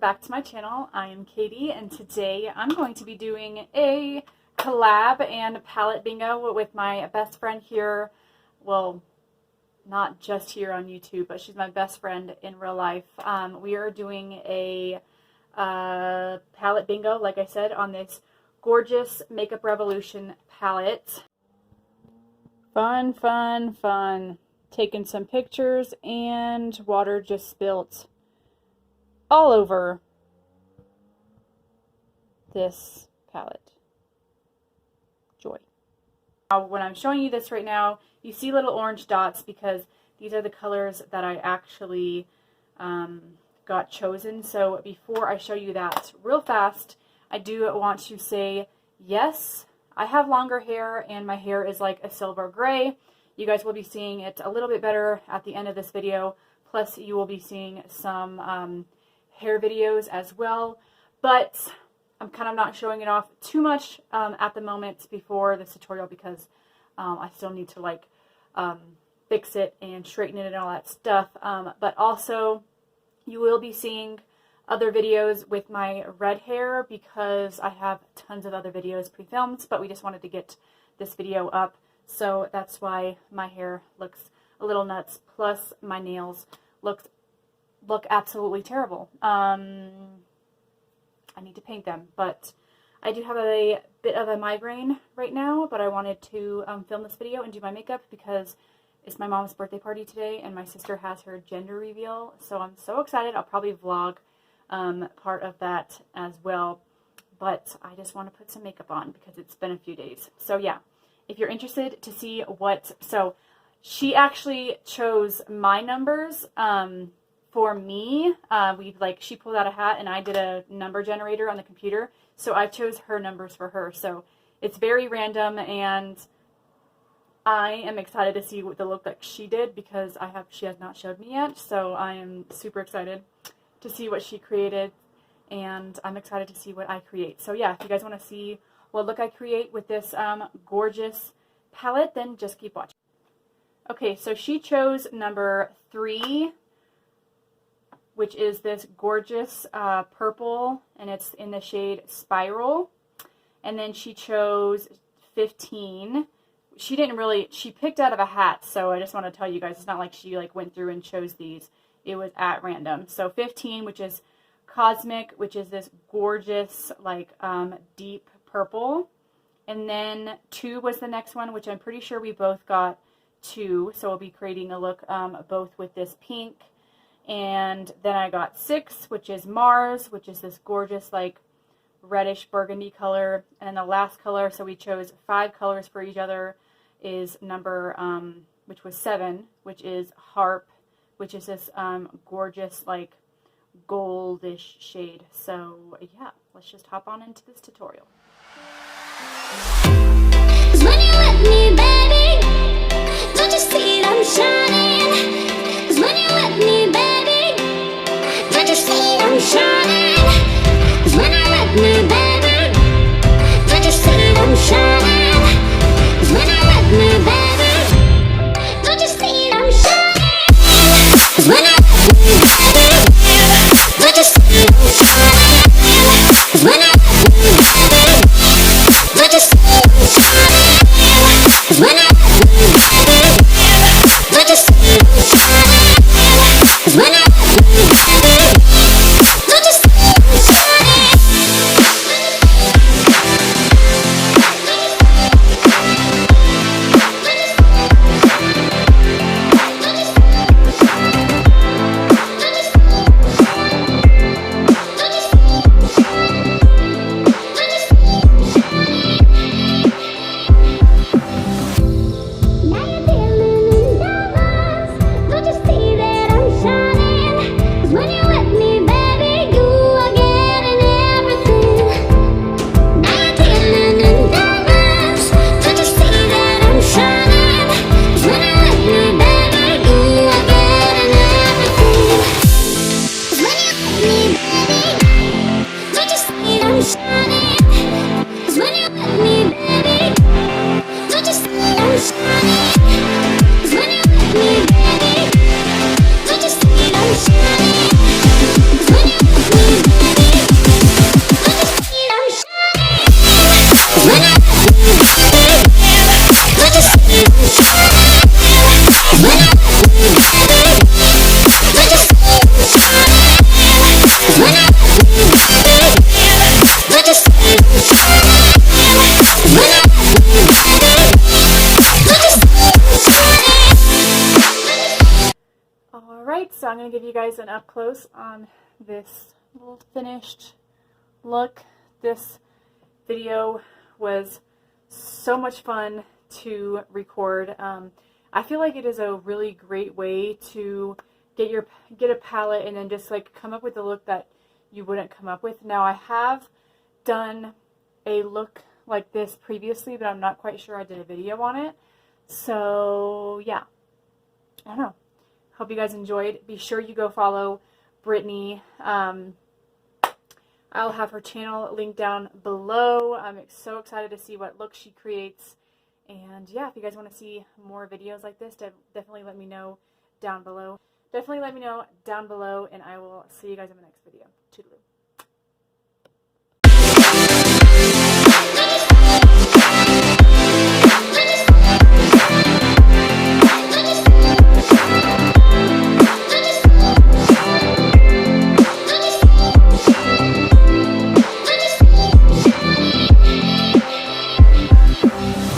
back to my channel. I am Katie, and today I'm going to be doing a collab and palette bingo with my best friend here. Well, not just here on YouTube, but she's my best friend in real life. We are doing a palette bingo, like I said, on this gorgeous Makeup Revolution palette. Fun, fun, fun. Taking some pictures and water just spilt all over this palette. Joy. Now, when I'm showing you this right now, you see little orange dots because these are the colors that I actually got chosen. So before I show you that real fast, I do want to say, yes, I have longer hair and my hair is like a silver gray. You guys will be seeing it a little bit better at the end of this video. Plus, you will be seeing some hair videos as well. But I'm kind of not showing it off too much at the moment before this tutorial because I still need to like fix it and straighten it and all that stuff. But also, you will be seeing other videos with my red hair because I have tons of other videos pre-filmed, but we just wanted to get this video up. So that's why my hair looks a little nuts, plus my nails look absolutely terrible. I need to paint them, but I do have a bit of a migraine right now, but I wanted to film this video and do my makeup because it's my mom's birthday party today and my sister has her gender reveal, so I'm so excited. I'll probably vlog part of that as well, but I just want to put some makeup on because it's been a few days. So yeah. If you're interested to see what, so she actually chose my numbers for me. She pulled out a hat and I did a number generator on the computer. So I chose her numbers for her. So it's very random and I am excited to see what the look that she did because she has not showed me yet. So I am super excited to see what she created and I'm excited to see what I create. So yeah, if you guys want to see what look I create with this gorgeous palette, then just keep watching. Okay, so she chose number 3, which is this gorgeous purple, and it's in the shade Spiral. And then she chose 15. She picked out of a hat, so I just want to tell you guys, it's not like she went through and chose these. It was at random. So 15, which is Cosmic, which is this gorgeous, deep purple. And then 2 was the next one, which I'm pretty sure we both got 2. So we'll be creating a look both with this pink. And then I got 6, which is Mars, which is this gorgeous reddish burgundy color. And the last color, so we chose 5 colors for each other, is number, which was 7, which is Harp, which is this gorgeous goldish shade. So yeah, let's just hop on into this tutorial. 'Cause when you're with me, baby, don't you see that I'm shining? 'Cause when you're with me, baby, don't you see that I'm shining? 'Cause when you're with me, baby, don't you see that I'm shining? 'Cause when you're with me, baby, don't you see that I'm shining? 'Cause when you're with me, baby, don't you see that I'm shining? 'Cause when you're with me, baby, Alright, so I'm going to give you guys an up close on this little finished look. This video was so much fun to record. I feel like it is a really great way to get a palette and then just like come up with a look that you wouldn't come up with. Now I have done a look like this previously, but I'm not quite sure I did a video on it. So yeah, I don't know. Hope you guys enjoyed. Be sure you go follow Brittany. I'll have her channel linked down below. I'm so excited to see what look she creates. And yeah, if you guys want to see more videos like this, definitely let me know down below. And I will see you guys in the next video. Toodaloo.